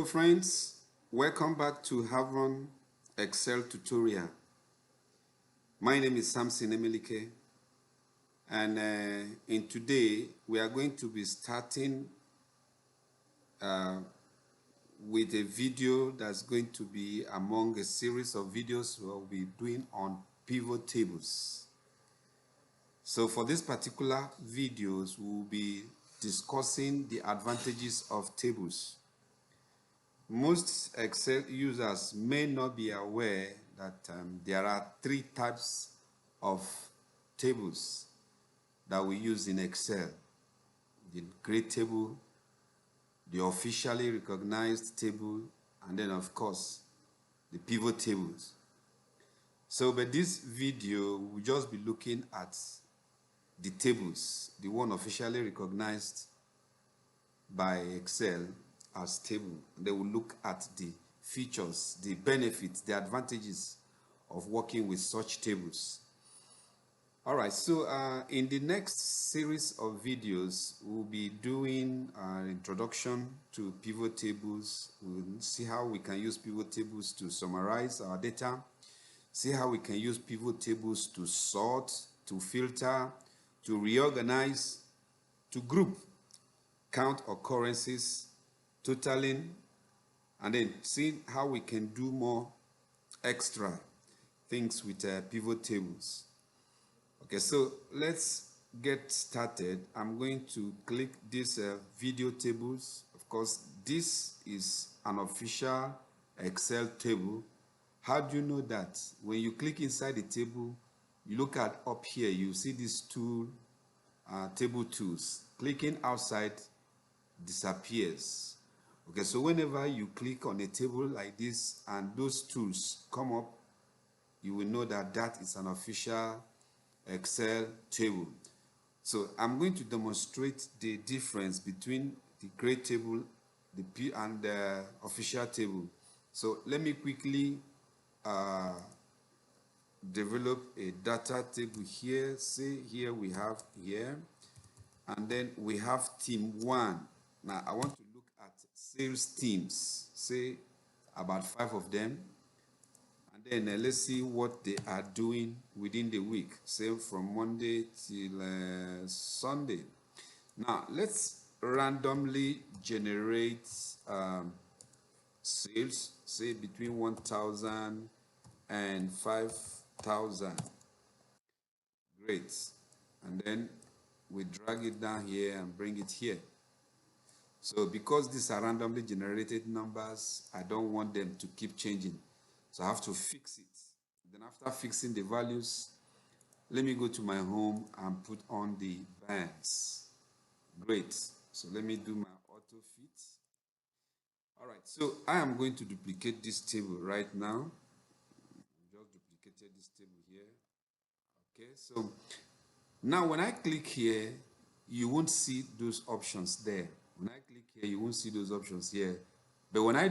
friends, welcome back to Havron Excel tutorial. My name is Samson Emelike, and in today we are going to be starting with a video that's going to be among a series of videos we'll be doing on pivot tables. So for this particular videos, we'll be discussing the advantages of tables. Most Excel users may not be aware that there are three types of tables that we use in Excel: the grid table, the officially recognized table, and then of course the pivot tables. So but this video will just be looking at the tables, the one officially recognized by Excel as table. They will look at the features, the benefits, the advantages of working with such tables. All right, so in the next series of videos, we'll be doing an introduction to pivot tables. We'll see how we can use pivot tables to summarize our data, see how we can use pivot tables to sort, to filter, to reorganize, to group, count occurrences, totaling, and then see how we can do more extra things with pivot tables. Okay, so let's get started. I'm going to click this video tables. Of course, this is an official Excel table. How do you know that? When you click inside the table, you look at up here, you see this tool, table tools. Clicking outside disappears. Okay, so whenever you click on a table like this and those tools come up, you will know that that is an official Excel table. So I'm going to demonstrate the difference between the grid table and the official table. So let me quickly develop a data table here. Say here we have here, and then we have team 1. Now I want to look at sales teams, say about 5 of them, and then let's see what they are doing within the week, say from Monday till Sunday. Now let's randomly generate sales, say between 1,000 and 5,000. Great. And then we drag it down here and bring it here. So because these are randomly generated numbers, I don't want them to keep changing. So I have to fix it. Then after fixing the values, let me go to my home and put on the bands. Great. So let me do my auto fit. All right. So I am going to duplicate this table right now. Just duplicated this table here. Okay. So now when I click here, you won't see those options there. When I click here, you won't see those options here. But when I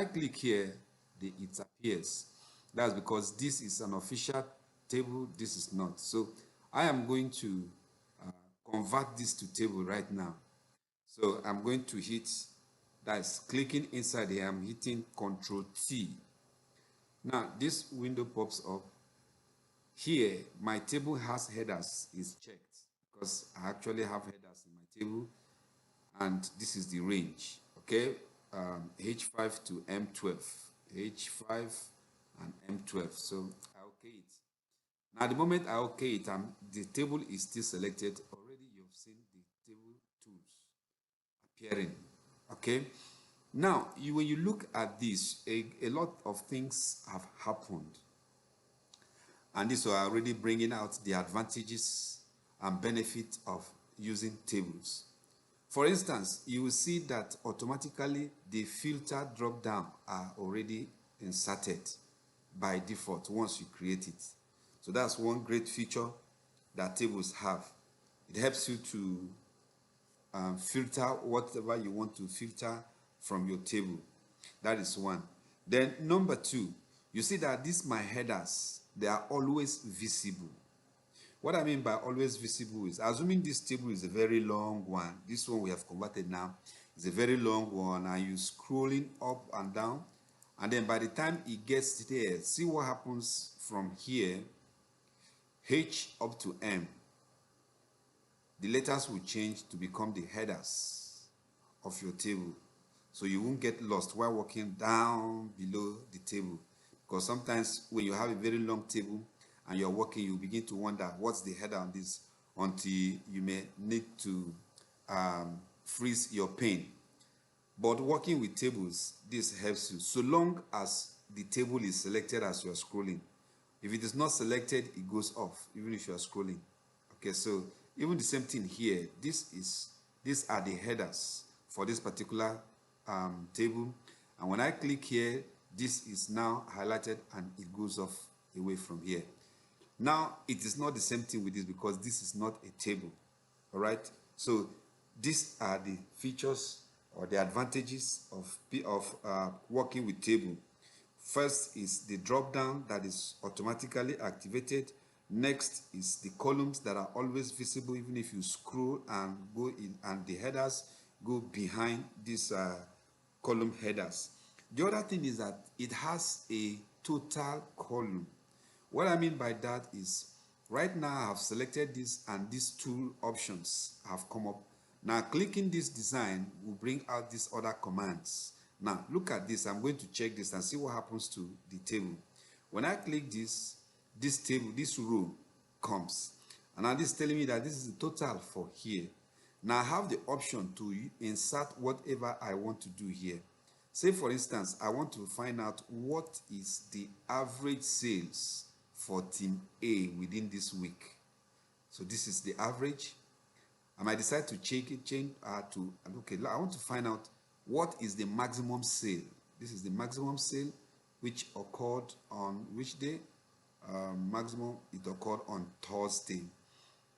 click here, it appears. That's because this is an official table, this is not. So I am going to convert this to table right now. So I'm going to hit, that's clicking inside here, I'm hitting Control T. Now this window pops up. Here, my table has headers is checked because I actually have headers in my table, and this is the range, okay? H5 to M12, H5 and M12. So I okay it. Now the moment I okay it, the table is still selected. Already you've seen the table tools appearing, okay? Now when you look at this, a lot of things have happened. And this are already bringing out the advantages and benefits of using tables. For instance, you will see that automatically the filter drop down are already inserted by default once you create it. So that's one great feature that tables have. It helps you to filter whatever you want to filter from your table. That is one. Then number 2, you see that these my headers, they are always visible. What I mean by always visible is, assuming this table is a very long one, this one we have converted now, It's a very long one, and you scrolling up and down, and then by the time it gets there, see what happens from here, H up to M. The letters will change to become the headers of your table, so you won't get lost while walking down below the table. Because sometimes when you have a very long table and you're working, you begin to wonder what's the header on this, until you may need to freeze your pen. But working with tables, this helps you, so long as the table is selected as you are scrolling. If it is not selected, it goes off, even if you are scrolling. Okay, so even the same thing here. These are the headers for this particular table, and when I click here, this is now highlighted and it goes off away from here. Now it is not the same thing with this, because this is not a table. All right, so these are the features or the advantages of working with table. First is the drop down that is automatically activated. Next is the columns that are always visible even if you scroll and go in, and the headers go behind these column headers. The other thing is that it has a total column. What I mean by that is, right now I have selected this and these two options have come up. Now clicking this design will bring out these other commands. Now look at this. I'm going to check this and see what happens to the table. When I click this table, this row comes, and now this is telling me that this is the total for here. Now I have the option to insert whatever I want to do here. Say for instance, I want to find out what is the average sales for team A within this week. So this is the average. I might decide to change to, okay, I want to find out what is the maximum sale. This is the maximum sale, which occurred on which day? Maximum, it occurred on Thursday.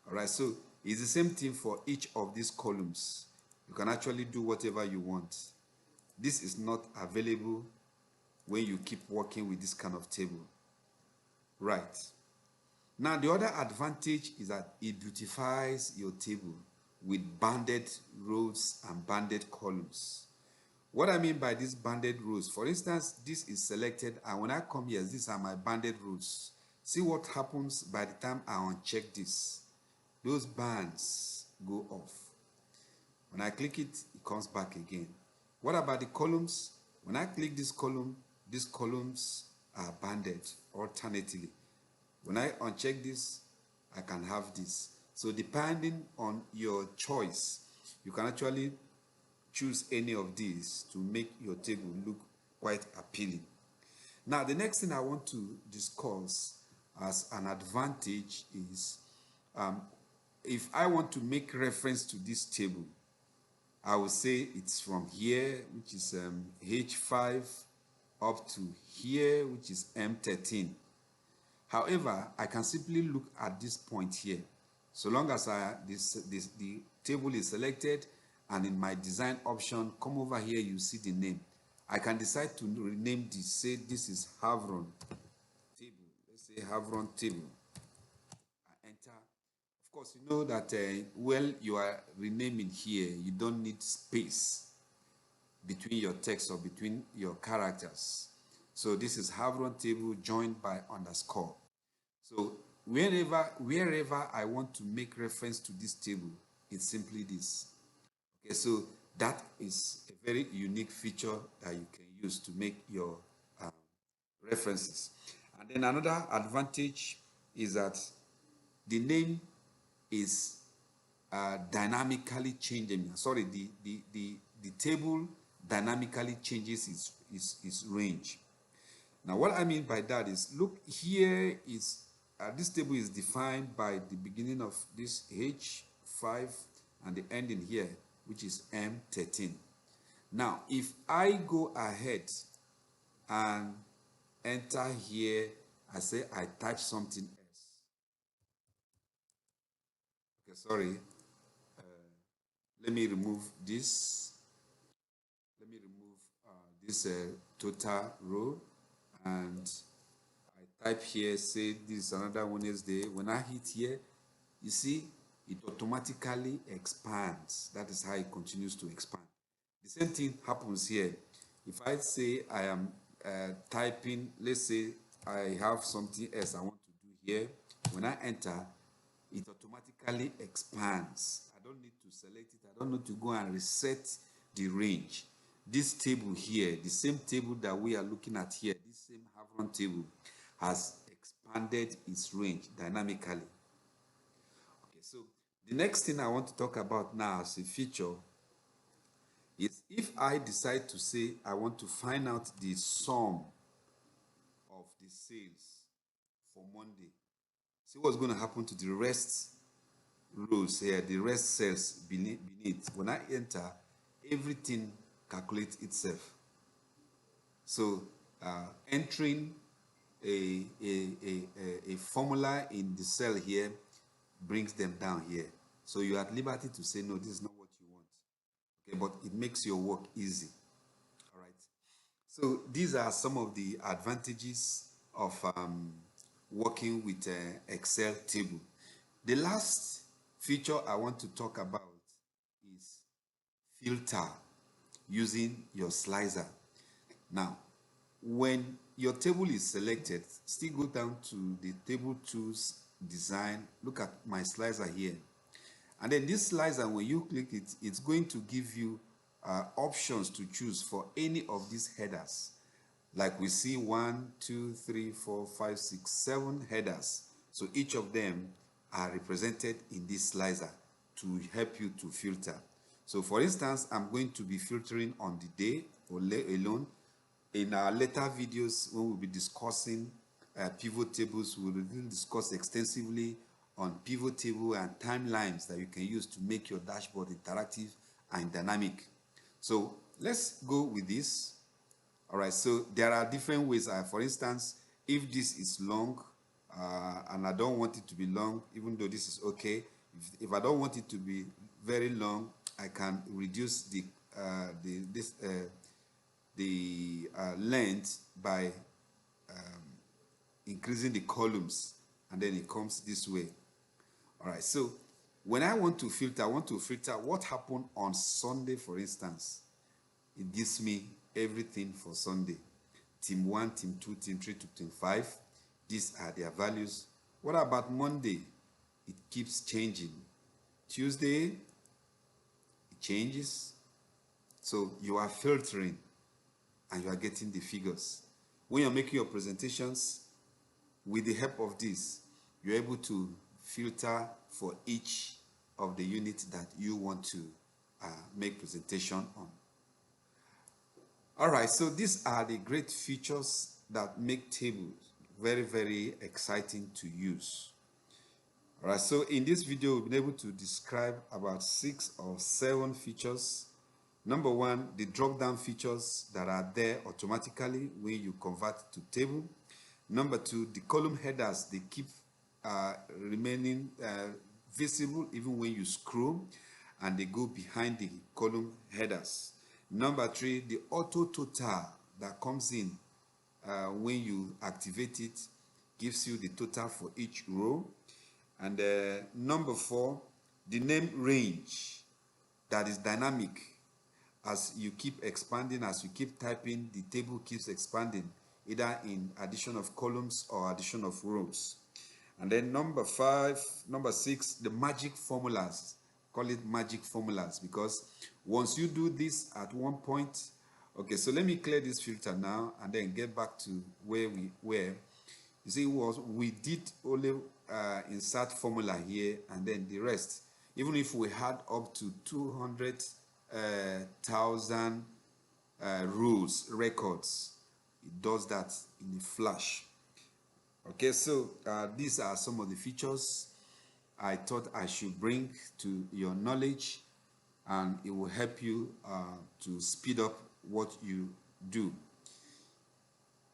All right, so it's the same thing for each of these columns. You can actually do whatever you want. This is not available when you keep working with this kind of table. Right. Now, the other advantage is that it beautifies your table with banded rows and banded columns. What I mean by these banded rows, for instance, this is selected, and when I come here, these are my banded rows. See what happens by the time I uncheck this. Those bands go off. When I click it, it comes back again. What about the columns? When I click this column, these columns are banded alternately. When I uncheck this, I can have this. So depending on your choice, you can actually choose any of these to make your table look quite appealing. Now, the next thing I want to discuss as an advantage is if I want to make reference to this table, I will say it's from here, which is H5, up to here, which is M13. However, I can simply look at this point here. So long as the table is selected, and in my design option, come over here, you see the name. I can decide to rename this. Say this is Havron table. Let's say Havron table. I enter. Of course, you know that while you are renaming here, you don't need space between your text or between your characters. So this is Havron table joined by underscore. So wherever I want to make reference to this table, it's simply this. Okay, so that is a very unique feature that you can use to make your references. And then another advantage is that the name is dynamically changing. Sorry, the table dynamically changes its range. Now, what I mean by that is, look, here is this table is defined by the beginning of this H5 and the ending here, which is M13. Now, if I go ahead and enter here, I say I type something else. Okay, sorry. Let me remove this. Let me remove this total row, and I type here, say this is another Wednesday. When I hit here, you see, it automatically expands. That is how it continues to expand. The same thing happens here. If I say I am typing, let's say I have something else I want to do here, when I enter, it automatically expands. I don't need to select it. I don't need to go and reset the range. This table here, the same table that we are looking at here, this same Havron table has expanded its range dynamically. Okay, so the next thing I want to talk about now as a feature is if I decide to say I want to find out the sum of the sales for Monday. See what's going to happen to the rest rows here, the rest cells beneath. When I enter, everything calculates itself. So entering a formula in the cell here brings them down here. So you're at liberty to say, no, this is not what you want. Okay, but it makes your work easy. All right. So these are some of the advantages of working with Excel table. The last feature I want to talk about is filter using your slicer. Now, when your table is selected, still go down to the table tools design, look at my slicer here. And then this slicer, when you click it, it's going to give you options to choose for any of these headers. Like we see 1, 2, 3, 4, 5, 6, 7 headers. So each of them are represented in this slicer to help you to filter. So for instance, I'm going to be filtering on the day alone. In our later videos, when we'll be discussing pivot tables, we'll discuss extensively on pivot table and timelines that you can use to make your dashboard interactive and dynamic. So let's go with this. All right, so there are different ways. For instance, if this is long and I don't want it to be long, even though this is okay, if I don't want it to be very long, I can reduce the length by increasing the columns, and then it comes this way. All right, so when I want to filter, what happened on Sunday, for instance. It gives me everything for Sunday. Team 1, Team 2, Team 3 to Team 5. These are their values. What about Monday? It keeps changing. Tuesday, it changes. So you are filtering and you are getting the figures. When you're making your presentations, with the help of this, you're able to filter for each of the units that you want to make presentation on. All right, so these are the great features that make tables very, very exciting to use. All right, so in this video, we've been able to describe about 6 or 7 features. Number 1, the drop-down features that are there automatically when you convert to table. Number 2, the column headers, they keep remaining visible even when you scroll, and they go behind the column headers. Number 3, the auto total that comes in when you activate it gives you the total for each row. And number 4, the name range that is dynamic. As you keep expanding, as you keep typing, the table keeps expanding, either in addition of columns or addition of rows. And then number 6, the magic formulas. Call it magic formulas, because once you do this at one point, okay, so let me clear this filter now and then get back to where we were. You see, we did only insert formula here, and then the rest, even if we had up to 200,000 rules, records, it does that in a flash. Okay, so these are some of the features I thought I should bring to your knowledge, and it will help you to speed up what you do.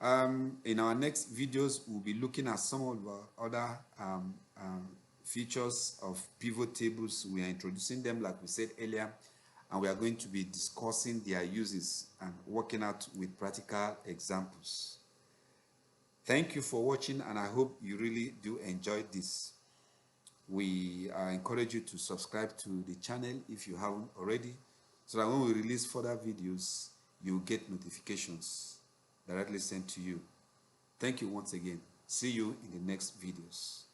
In our next videos, we'll be looking at some of the other features of pivot tables. We are introducing them, like we said earlier, and we are going to be discussing their uses and working out with practical examples. Thank you for watching, and I hope you really do enjoy this. We encourage you to subscribe to the channel if you haven't already, so that when we release further videos, you'll get notifications directly sent to you. Thank you once again. See you in the next videos.